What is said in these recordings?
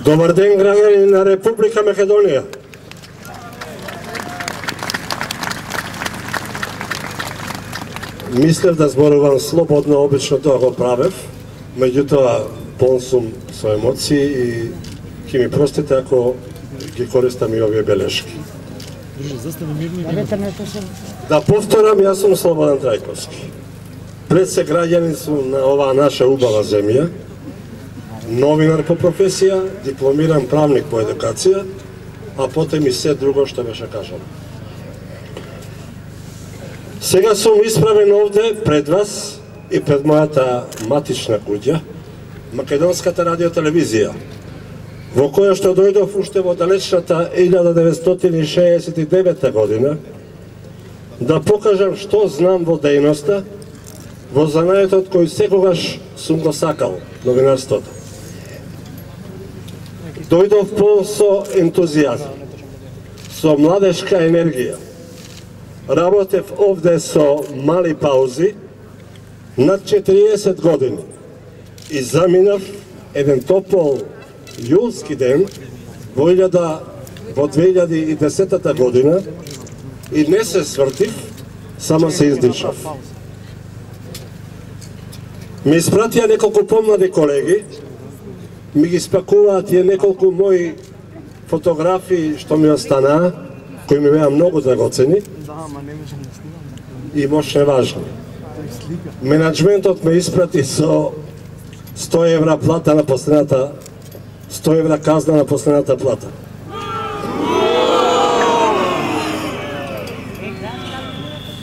Добар ден, граѓани на Република Македонија. Мислев да зборувам слободно, обично тоа го правев, меѓутоа полн сум со емоции и ќе ми простите ако ги користам и овие белешки. Да повторам, јас сум Слободан Трајковски. Пред се граѓанин сум на оваа наша убава земја, новинар по професија, дипломиран правник по едукација, а потем и се друго што беше кажано. Сега сум исправен овде пред вас и пред мојата матична куќа, Македонската радиотелевизија, во која што дојдов уште во далечната 1969 година, да покажам што знам во дејноста, во занаетот кој секогаш сум го сакал, новинарството. Дојдов со ентузијазм, со младешка енергија. Работев овде со мали паузи, над 40 години. И заминав еден топол јулски ден во 2010 година и не се свртив, само се издишав. Ми испратија неколку помлади колеги, ми ги спакуваат и неколку мои фотографии што ми останаа, кои ми беа многу драгоцени и мощно важни. Менеджментот ме испрати со 100 евра плата на последната, 100 евра казна на последната плата.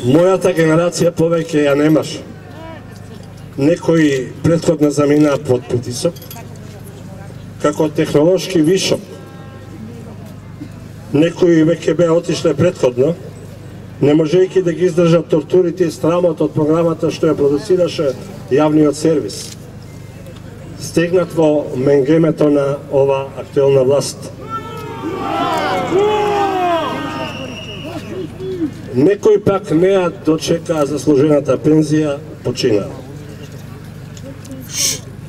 Мојата генерација повеќе ја немаше. Некои претходно заминаа под притисок, како технолошки вишок. Некои веќе беа отишле претходно, не можејќи да ги издржат тортурите и срамот од програмата што ја продуцираше јавниот сервис, стегнат во менгемето на ова актуелна власт. Некои пак не ја дочекаа заслужената пензија, починаа.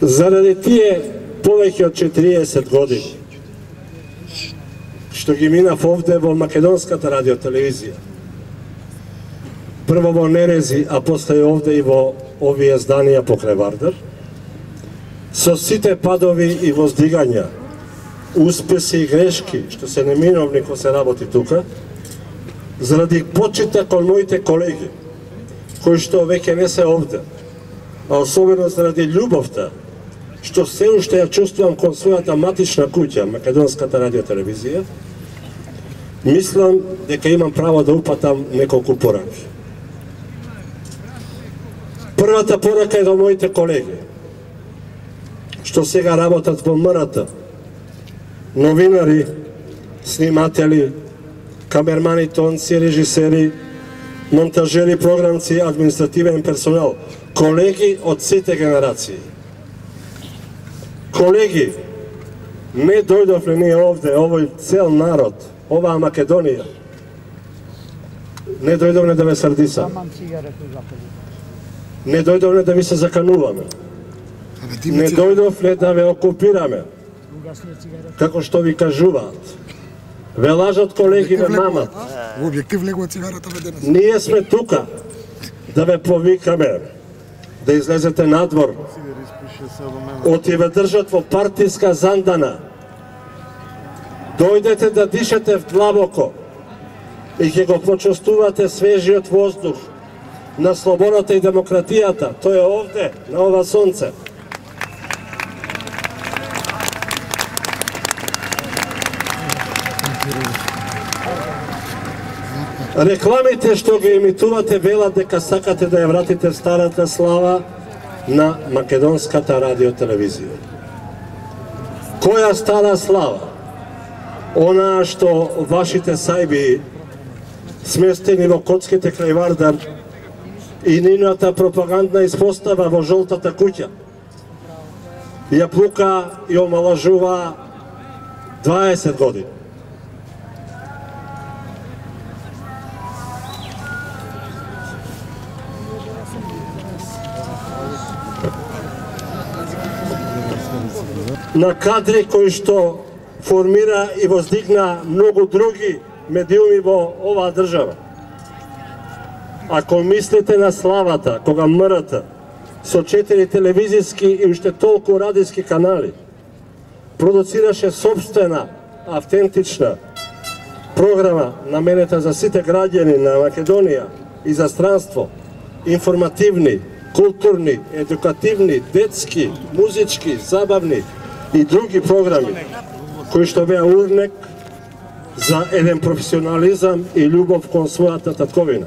Заради тие повеќе од 40 години што ги минав овде во Македонската радиотелевизија, прво во Нерези, а после овде и во овие зданија покрај Вардар, со сите падови и воздигања, успеси и грешки што се неминовни кога се работи тука, заради почита кон моите колеги, кои што веќе не се овде, а особено заради љубовта што се уште ја чувствувам кон својата матична куќа, Македонската радиотелевизија, мислам дека имам право да упатам неколку пораки. Првата порака е до моите колеги, што сега работат во МРТ, новинари, сниматели, камермани, тонци, режисери, монтажери, програмци, административен персонал, колеги од сите генерации. Колеги, не дојдовме ние овде, овој цел народ, оваа Македонија. Не дојдовме да ве срдисаме. Не дојдовме да ви се закануваме. Не дојдовме да ве окупираме. Како што ви кажуваат. Ве лажат колеги, ве мамат. Ние сме тука да ве повикаме, да излезете надвор, оти ве држат во партиска зандана. Дојдете да дишете вдлабоко и ќе го почувствувате свежиот воздух на слободата и демократијата. Тој е овде, на ова сонце. Рекламите што ги емитувате велат дека сакате да ја вратите старата слава на Македонската радиотелевизија. Која стара слава? Онаа што вашите сајби сместени во коцките крај Вардар и нивната пропагандна испостава во жолтата куќа ја плука и омалажува 20 години. na kadri koji što formira i vozdigna mnogo drugi medijumi vo ova država. Ako mislite na Slavata, koga mrata, so 4 televizijski i ušte toliko radijski kanali, produciraše собствена, автентична програма наменета за сите граѓани на Македонија и за странство, информативни, културни, едукативни, детски, музички, забавни и други програми, кои што беа урнек за еден професионализам и љубов кон својата татковина.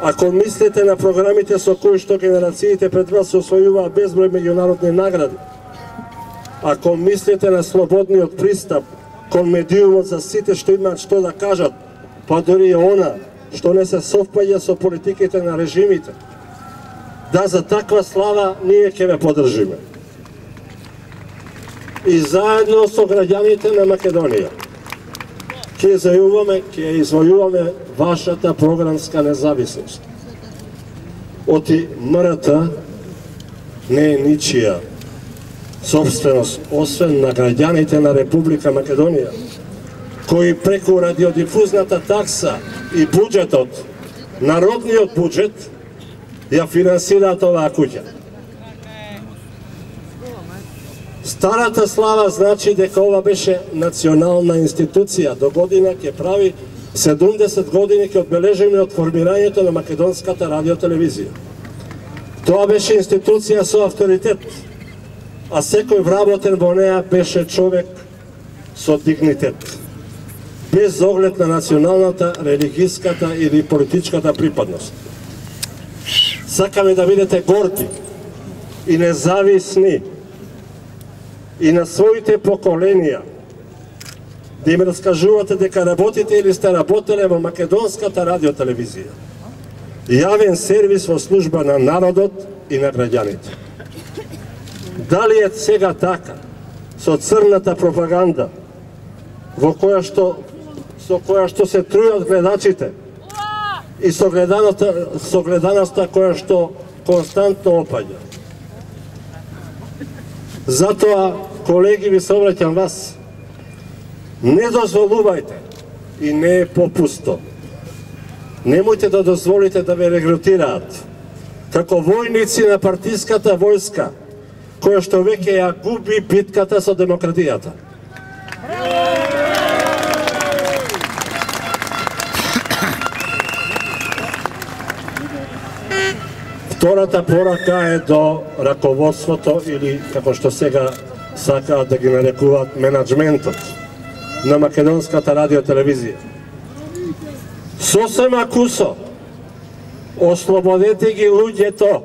Ако мислите на програмите со кои што генерациите пред вас освојуваа безброј меѓународни награди, ако мислите на слободниот пристап кон медиумот за сите што имаат што да кажат, па дори и она што не се совпаѓа со политиките на режимите, да, за таква слава ние ќе ве поддржиме. И заедно со граѓаните на Македонија ќе извојуваме вашата програмска независност. Оти МРТ не е ничија собственост, освен на граѓаните на Република Македонија, кои преку радиодифузната такса и буџетот, народниот буџет, ја финансираат оваа куќа. Старата слава значи дека ова беше национална институција. До година ќе прави 70 години ќе одбележиме од формирањето на македонската радиотелевизија. Тоа беше институција со авторитет, а секој вработен во неа беше човек со дигнитет, без оглед на националната, религиската или политичката припадност. Сакаме да бидете горди и независни и на своите поколенија, да им раскажувате дека работите или сте работеле во македонската радиотелевизија. Јавен сервис во служба на народот и на граѓаните. Дали е сега така, со црната пропаганда, со која што се трујат гледачите и со гледаноста која што константно опаѓа. Затоа, колеги, ви се обраќам вас, не дозволувајте и не е попусто. Немојте да дозволите да ве регрутираат како војници на партиската војска, која што веќе ја губи битката со демократијата. Втората порака е до раководството или, како што сега сакаат да ги нарекуваат, менаџментот на македонската радиотелевизија. Сосема кусо, ослободете ги луѓето.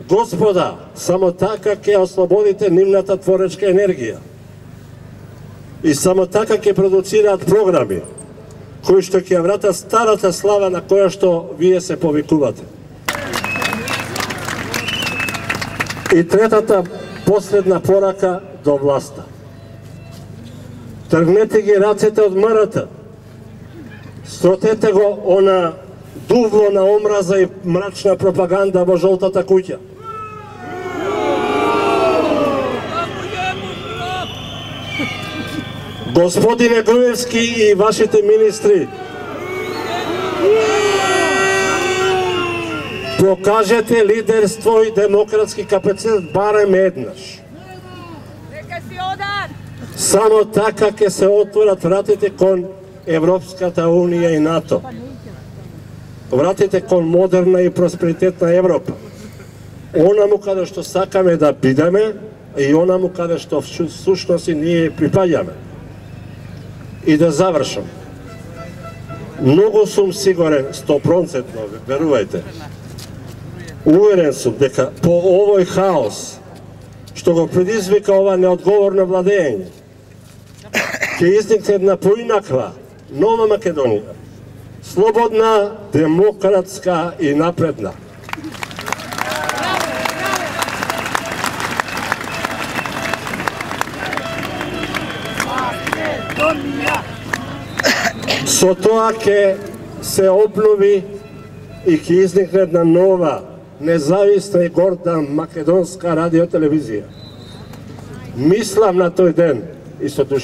Господа, само така ќе ослободите нивната творечка енергија. И само така ќе продуцираат програми кои што ќе вратат старата слава на која што вие се повикувате. И третата, последна порака до власта. Тргнете ги рацете од МРТ. Стротете го она дувло на омраза и мрачна пропаганда во жолтата куќа. Господине Груевски и вашите министри, покажете лидерство и демократски капацитет барем еднаш. Само така ќе се отворат вратите кон Европската Унија и НАТО. Вратите кон модерна и просперитетна Европа. Онаму каде што сакаме да бидеме и онаму каде што всушност и ние припаѓаме. И да завршам. Многу сум сигурен, 100%, верувајте. Уверен сум дека по овој хаос што го предизвика ова неодговорно владење, ќе изникне една поинаква нова Македонија, слободна, демократска и напредна. Со тоа ќе се обнови и ќе изникне една нова, независна и горда македонска радиотелевизија. Мислам на тој ден, исто